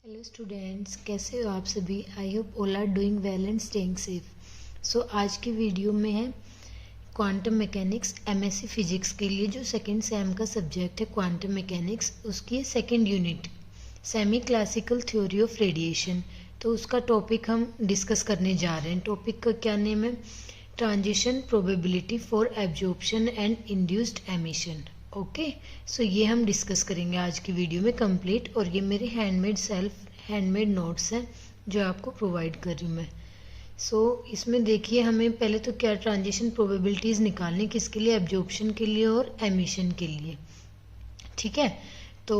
Hello students, कैसे हो आप सभी। I hope all are doing well and staying safe. So आज की वीडियो में है क्वांटम मैकेनिक्स एमएससी फिजिक्स के लिए जो सेकेंड सेम का सब्जेक्ट है क्वांटम मैकेनिक्स, उसकी second unit semi classical theory of radiation. तो उसका टॉपिक हम डिस्कस करने जा रहे हैं। टॉपिक का क्या नेम है? Transition probability for absorption and induced emission. Okay, so ये हम डिस्कस करेंगे आज की वीडियो में कंप्लीट। और ये मेरे हैंडमेड नोट्स हैं जो आपको प्रोवाइड कर रही हूँ मैं। सो इसमें देखिए, हमें पहले तो क्या ट्रांजिशन प्रोबेबिलिटीज़ निकालनी, किसके लिए? एब्जॉर्प्शन के लिए और एमिशन के लिए। ठीक है, तो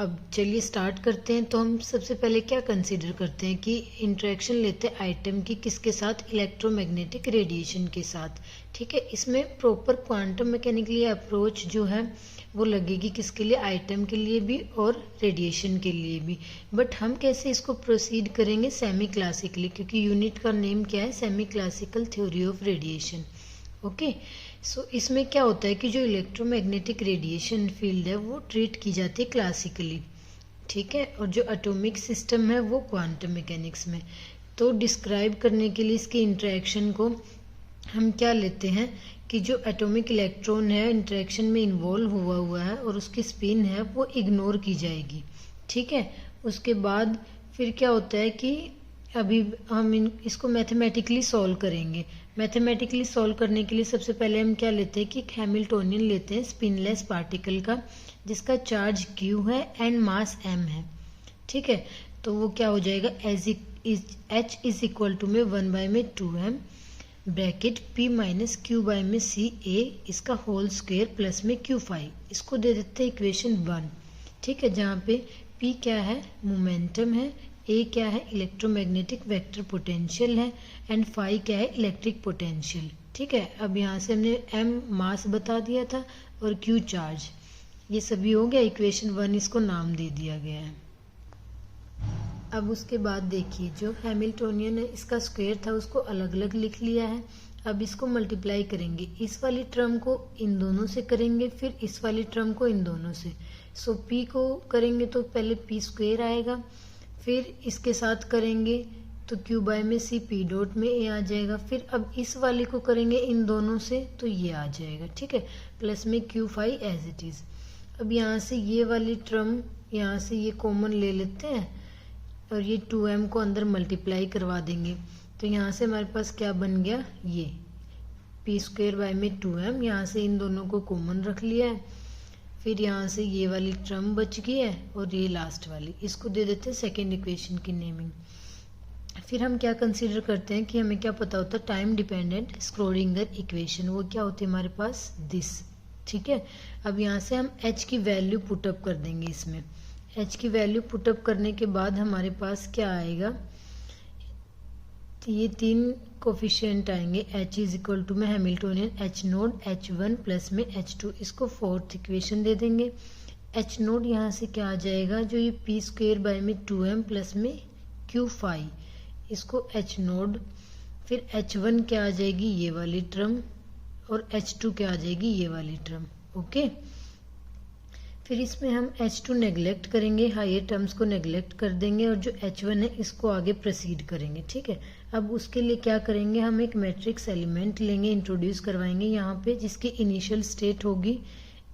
अब चलिए स्टार्ट करते हैं। तो हम सबसे पहले क्या कंसीडर करते हैं कि इंटरेक्शन लेते हैं आइटम की किसके साथ? इलेक्ट्रोमैग्नेटिक रेडिएशन के साथ। ठीक है, इसमें प्रॉपर क्वांटम मैकेनिकली अप्रोच जो है वो लगेगी किसके लिए? आइटम के लिए भी और रेडिएशन के लिए भी। बट हम कैसे इसको प्रोसीड करेंगे? सेमी क्लासिकली, क्योंकि यूनिट का नेम क्या है? Semi classical theory of radiation. Okay, so इसमें क्या होता है कि जो इलेक्ट्रोमैग्नेटिक रेडिएशन फील्ड है वो ट्रीट की जाती है क्लासिकली। ठीक है, और जो एटॉमिक सिस्टम है वो क्वांटम मैकेनिक्स में। तो डिस्क्राइब करने के लिए इसके इंटरेक्शन को हम क्या लेते हैं कि जो एटॉमिक इलेक्ट्रॉन है इंटरेक्शन में इन्वॉल्व हुआ है और उसकी स्पिन है वो इग्नोर की जाएगी। ठीक है, उसके बाद फिर क्या होता है कि अभी हम इसको मैथमेटिकली सॉल्व करेंगे। मैथमेटिकली सॉल्व करने के लिए सबसे पहले हम क्या लेते हैं कि एक हैमिल्टोनियन लेते हैं स्पिनलेस पार्टिकल का, जिसका चार्ज Q है एंड मास m है। ठीक है, तो वो क्या हो जाएगा? H इज इक्वल टू में 1/2m bracket P minus Q by में CA इसका होल स्क्वायर प्लस में Q5। इसको दे देते हैं इक्वेशन 1। ठीक है, जहाँ पे P क्या है? मोमेंटम है, ए क्या है? इलेक्ट्रोमैग्नेटिक वेक्टर पोटेंशियल है, एंड फाई क्या है? Electric potential. ठीक है, अब यहाँ से हमने एम मास बता दिया था और क्यू चार्ज, ये सभी हो गया। इक्वेशन 1 इसको नाम दे दिया गया है। अब उसके बाद देखिए, जो हैमिल्टोनियन है इसका स्क्वायर था उसको अलग अलग लिख लिया है। अब इसको मल्टीप्लाई करेंगे, इस वाली टर्म को इन दोनों से करेंगे, फिर इस वाली टर्म को इन दोनों से। सो पी को करेंगे तो पहले पी स्क्वायर आएगा, फिर इसके साथ करेंगे तो Q बाय में C P डॉट में A आ जाएगा। फिर अब इस वाले को करेंगे इन दोनों से तो ये आ जाएगा। ठीक है, प्लस में Q5 एज इट इज़। अब यहाँ से ये वाली टर्म, यहाँ से ये कॉमन ले लेते हैं और ये 2m को अंदर मल्टीप्लाई करवा देंगे। तो यहाँ से हमारे पास क्या बन गया? ये P स्क्वायर बाय में 2m, यहाँ से इन दोनों को कॉमन रख लिया है। फिर यहाँ से ये वाली टर्म बच गई है और ये लास्ट वाली, इसको दे देते हैं सेकेंड इक्वेशन की नेमिंग। फिर हम क्या कंसीडर करते हैं कि हमें क्या पता होता है? Time dependent Schrödinger equation. वो क्या होती है हमारे पास? दिस। ठीक है, अब यहाँ से हम h की वैल्यू पुटअप कर देंगे इसमें। h की वैल्यू पुटअप करने के बाद हमारे पास क्या आएगा? ये 3 कोफिशिएंट आएंगे। h इज इक्वल टू में Hamiltonian h node h1 plus में h2, इसको फोर्थ इक्वेशन दे देंगे। h नोड यहाँ से क्या आ जाएगा? जो ये p स्क्वायर बाय में 2m प्लस में Q5, इसको h नोड। फिर h1 क्या आ जाएगी? ये वाली टर्म, और h2 क्या आ जाएगी? ये वाली टर्म। ओके, फिर इसमें हम h2 नेग्लेक्ट करेंगे, हायर टर्म्स को नेग्लेक्ट कर देंगे और जो h1 है इसको आगे प्रोसीड करेंगे। ठीक है, अब उसके लिए क्या करेंगे? हम एक मैट्रिक्स एलिमेंट लेंगे, इंट्रोड्यूस करवाएंगे यहाँ पे, जिसकी इनिशियल स्टेट होगी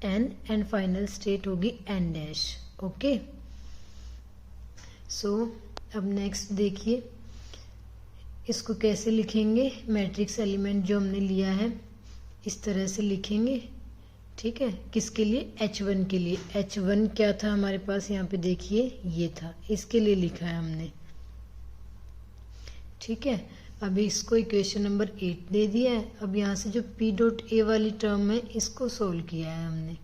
n एंड फाइनल स्टेट होगी n डैश। ओके, सो अब नेक्स्ट देखिए इसको कैसे लिखेंगे। मैट्रिक्स एलिमेंट जो हमने लिया है इस तरह से लिखेंगे। ठीक है, किसके लिए? h1 के लिए। h1 क्या था हमारे पास? यहाँ पे देखिए ये था, इसके लिए लिखा है हमने। ठीक है, अभी इसको इक्वेशन नंबर 8 दे दिया है। अब यहाँ से जो P डॉट A वाली टर्म है इसको सोल्व किया है हमने।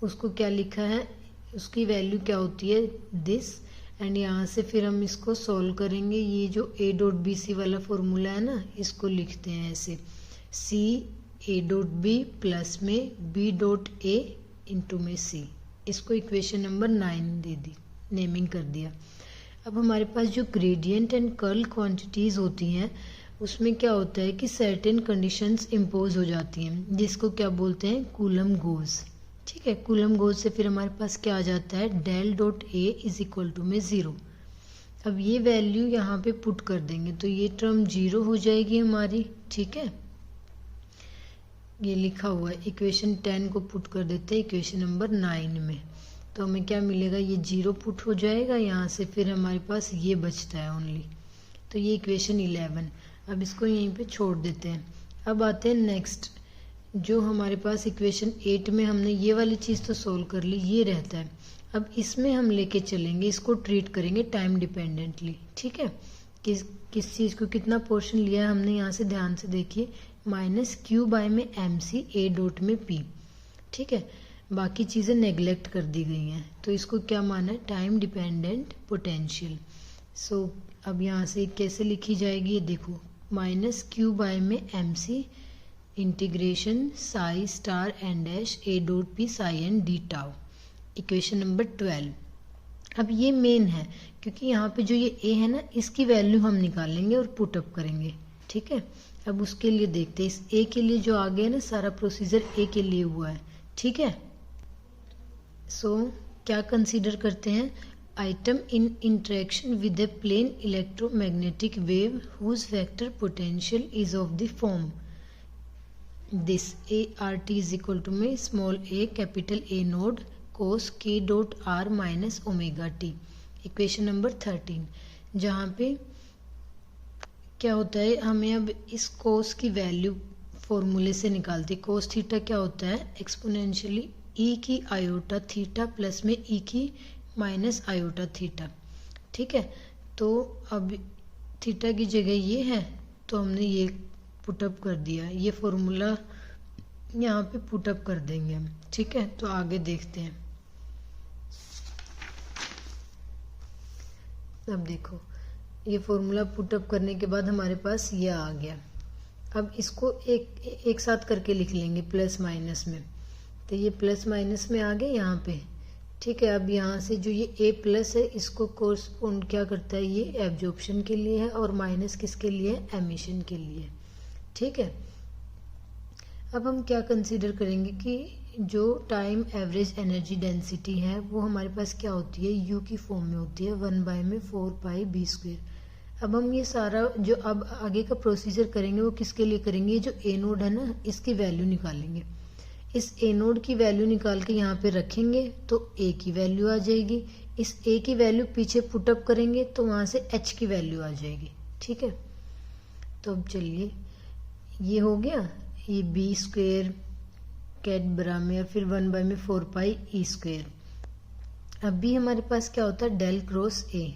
उसको क्या लिखा है? उसकी वैल्यू क्या होती है? दिस। एंड यहाँ से फिर हम इसको सोल्व करेंगे। ये जो A डॉट B C वाला फॉर्मूला है ना, इसको लिखते हैं ऐसे, C A dot B plus में B डॉट A इंटू में C। इसको इक्वेशन नंबर 9 दे दी, नेमिंग कर दिया। अब हमारे पास जो ग्रेडियंट एंड कर्ल क्वांटिटीज़ होती हैं उसमें क्या होता है कि सर्टेन कंडीशंस इम्पोज हो जाती हैं, जिसको क्या बोलते हैं? Coulomb goes. ठीक है, कूलम गोज से फिर हमारे पास क्या आ जाता है? Del dot A is equal to में 0। अब ये वैल्यू यहाँ पे पुट कर देंगे तो ये टर्म 0 हो जाएगी हमारी, ठीक है। ये लिखा हुआ है, इक्वेशन 10 को पुट कर देते हैं इक्वेशन नंबर 9 में, तो हमें क्या मिलेगा, ये 0 पुट हो जाएगा यहाँ से, फिर हमारे पास ये बचता है ओनली, तो ये इक्वेशन 11। अब इसको यहीं पे छोड़ देते हैं। अब आते हैं नेक्स्ट, जो हमारे पास इक्वेशन 8 में हमने ये वाली चीज़ तो सोल्व कर ली, ये रहता है। अब इसमें हम लेके चलेंगे, इसको ट्रीट करेंगे टाइम डिपेंडेंटली, ठीक है। किस चीज़ को कितना पोर्शन लिया है हमने, यहाँ से ध्यान से देखिए, -q/में mc a डॉट में p, ठीक है। बाकी चीज़ें नेग्लेक्ट कर दी गई हैं, तो इसको क्या माना है, टाइम डिपेंडेंट पोटेंशियल। सो अब यहाँ से कैसे लिखी जाएगी, ये देखो, -q/में mc integration psi star n dash a dot p psi n d tau, equation number 12। अब ये मेन है, क्योंकि यहाँ पे जो ये a है ना, इसकी वैल्यू हम निकालेंगे और पुटअप करेंगे, ठीक है। अब उसके लिए देखते हैं, इस a के लिए जो आगे है ना, सारा प्रोसीजर a के लिए हुआ है, ठीक है। सो क्या कंसीडर करते हैं, atom in interaction with a plane electromagnetic wave whose vector potential is of the form this ART is equal to में small a capital A naught cos k dot r minus omega t, equation number 13, जहाँ पे क्या होता है, हमें अब इस cos की वैल्यू फॉर्मूले से निकालते, cos थीटा क्या होता है, एक्सपोनेंशियली e की आयोटा थीटा प्लस में e की माइनस आयोटा थीटा, ठीक है। तो अब थीटा की जगह ये है, तो हमने ये पुटअप कर दिया, ये फॉर्मूला यहाँ पे पुटअप कर देंगे हम, ठीक है। तो आगे देखते हैं। अब देखो, ये फॉर्मूला पुटअप करने के बाद हमारे पास ये आ गया। अब इसको एक साथ करके लिख लेंगे प्लस माइनस में, तो ये प्लस माइनस में आ गए यहाँ पे, ठीक है। अब यहाँ से जो ये a प्लस है, इसको कोर्सपोंड क्या करता है, ये एब्जॉर्प्शन के लिए है, और माइनस किसके लिए, एमिशन के लिए, ठीक है। अब हम क्या कंसीडर करेंगे कि जो टाइम एवरेज एनर्जी डेंसिटी है वो हमारे पास क्या होती है, यू की फॉर्म में होती है, 1/4πb²। अब हम ये सारा जो अब आगे का प्रोसीजर करेंगे वो किसके लिए करेंगे, ये जो ए नोड है ना, इसकी वैल्यू निकालेंगे। इस ए नोड की वैल्यू निकाल के यहाँ पे रखेंगे तो ए की वैल्यू आ जाएगी, इस ए की वैल्यू पीछे पुटअप करेंगे तो वहाँ से एच की वैल्यू आ जाएगी, ठीक है। तो अब चलिए, ये हो गया, ये b² कैट बराबर फिर 1/4πe²। अब भी हमारे पास क्या होता है, डेल क्रॉस ए,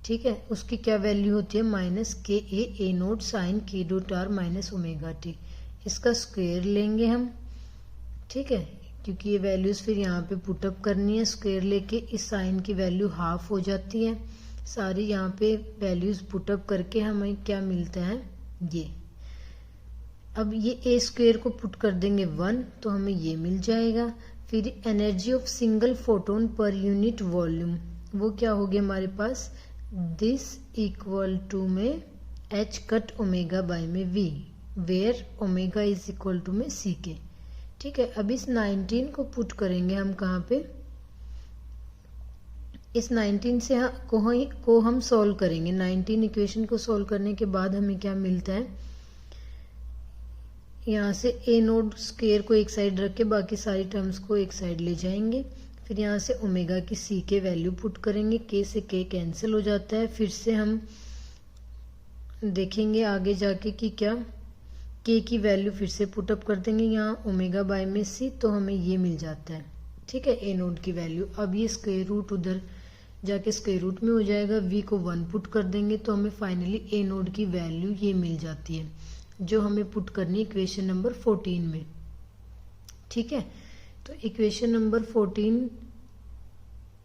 ठीक है। उसकी क्या वैल्यू होती है, -ka a naught sine k dot r minus omega t, इसका स्क्वायर लेंगे हम, ठीक है, क्योंकि ये वैल्यूज फिर यहाँ पे पुटअप करनी है। स्क्वायर लेके इस साइन की वैल्यू हाफ हो जाती है, सारी यहाँ पे वैल्यूज पुटअप करके हमें क्या मिलता है, ये। अब ये a² को पुट कर देंगे 1, तो हमें ये मिल जाएगा। फिर energy of single photon per unit volume, वो क्या हो गया हमारे पास, दिस इक्वल टू में h कट ओमेगा बाय में v, where omega is equal to में ck, ठीक है। अब इस 19 को पुट करेंगे हम कहाँ पे, इस 19 से को हम सॉल्व करेंगे। 19 इक्वेशन को सॉल्व करने के बाद हमें क्या मिलता है, यहाँ से ए नोड स्क्वायर को एक साइड रख के बाकी सारी टर्म्स को एक साइड ले जाएंगे। फिर यहाँ से ओमेगा की सी के वैल्यू पुट करेंगे, के से के कैंसिल हो जाता है। फिर से हम देखेंगे आगे जाके कि क्या के की वैल्यू फिर से पुटअप कर देंगे यहाँ ओमेगा बाय में सी, तो हमें ये मिल जाता है, ठीक है, ए नोड की वैल्यू। अब ये स्क्वायर रूट उधर जाके स्क्वायर रूट में हो जाएगा, वी को 1 पुट कर देंगे तो हमें फाइनली ए नोड की वैल्यू ये मिल जाती है, जो हमें पुट करनी है इक्वेशन नंबर 14 में, ठीक है। तो इक्वेशन नंबर 14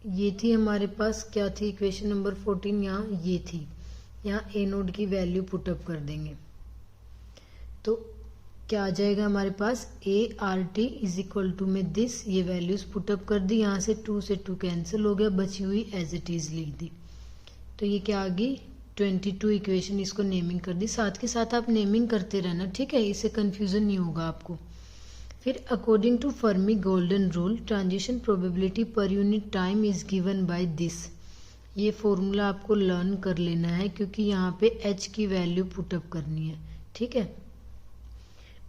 ये थी हमारे पास, क्या थी इक्वेशन नंबर 14, यहाँ ये थी, यहाँ ए नोड की वैल्यू पुटअप कर देंगे तो क्या आ जाएगा हमारे पास, ART इज इक्वल टू में दिस, ये वैल्यूज पुटअप कर दी, यहाँ से 2 से 2 कैंसिल हो गया, बची हुई एज इट इज लिख दी, तो ये क्या आ गई 22 इक्वेशन। इसको नेमिंग कर दी, साथ के साथ आप नेमिंग करते रहना, ठीक है, इससे कंफ्यूजन नहीं होगा आपको। फिर according to Fermi golden rule transition probability per unit time is given by this, ये फॉर्मूला आपको लर्न कर लेना है क्योंकि यहाँ पे h की वैल्यू पुटअप करनी है, ठीक है।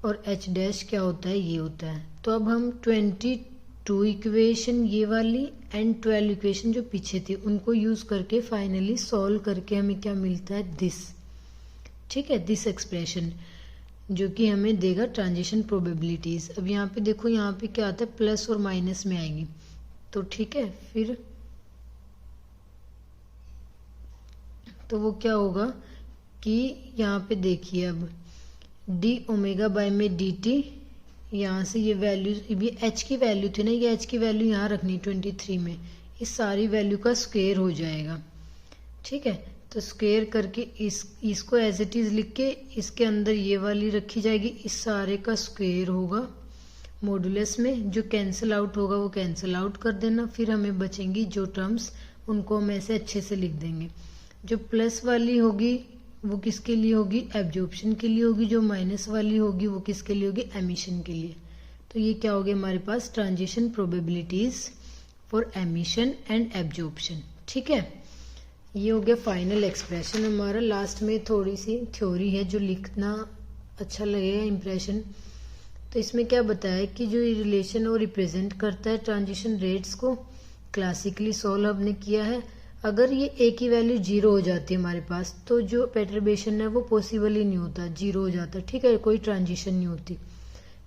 और h डैश क्या होता है, ये होता है। तो अब हम 22 इक्वेशन ये वाली एंड 12 इक्वेशन जो पीछे थी उनको यूज करके फाइनली सॉल्व करके हमें क्या मिलता है, दिस, ठीक है, दिस एक्सप्रेशन जो कि हमें देगा ट्रांजिशन प्रोबेबिलिटीज। अब यहाँ पे देखो, यहाँ पे क्या आता है, प्लस और माइनस में आएगी, तो ठीक है। फिर तो वो क्या होगा कि यहाँ पे देखिए, अब डी ओमेगा बाय में डी टी, यहाँ से ये वैल्यू, ये एच की वैल्यू थी ना, ये एच की वैल्यू यहाँ रखनी 23 में, इस सारी वैल्यू का स्क्वायर हो जाएगा, ठीक है। तो स्क्वायर करके इसको एज इट इज लिख के इसके अंदर ये वाली रखी जाएगी, इस सारे का स्क्वायर होगा मॉडुलस में, जो कैंसिल आउट होगा वो कैंसिल आउट कर देना। फिर हमें बचेंगी जो टर्म्स, उनको हम ऐसे अच्छे से लिख देंगे। जो प्लस वाली होगी वो किसके लिए होगी, एब्जॉर्प्शन के लिए होगी। जो माइनस वाली होगी वो किसके लिए होगी, एमिशन के लिए। तो ये क्या हो गया हमारे पास, transition probabilities for emission and absorption, ठीक है। ये हो गया फाइनल एक्सप्रेशन हमारा। लास्ट में थोड़ी सी थ्योरी है जो लिखना अच्छा लगेगा, इम्प्रेशन। तो इसमें क्या बताया कि जो ये रिलेशन वो रिप्रेजेंट करता है ट्रांजिशन रेट्स को, क्लासिकली सॉल्व हमने किया है। अगर ये ए की वैल्यू 0 हो जाती है हमारे पास, तो जो पेटर्बेशन है वो पॉसिबल ही नहीं होता, 0 हो जाता, ठीक है, कोई ट्रांजिशन नहीं होती।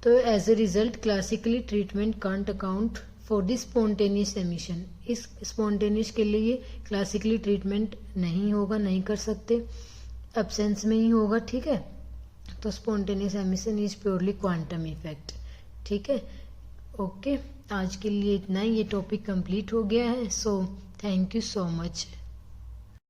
तो as a result classically treatment can't account for the spontaneous emission. इस स्पॉन्टेनियस के लिए ये क्लासिकली ट्रीटमेंट नहीं होगा, नहीं कर सकते, एब्सेंस में ही होगा, ठीक है। तो spontaneous emission is purely quantum effect, ठीक है। ओके, आज के लिए इतना ही, ये टॉपिक कंप्लीट हो गया है। So thank you so much.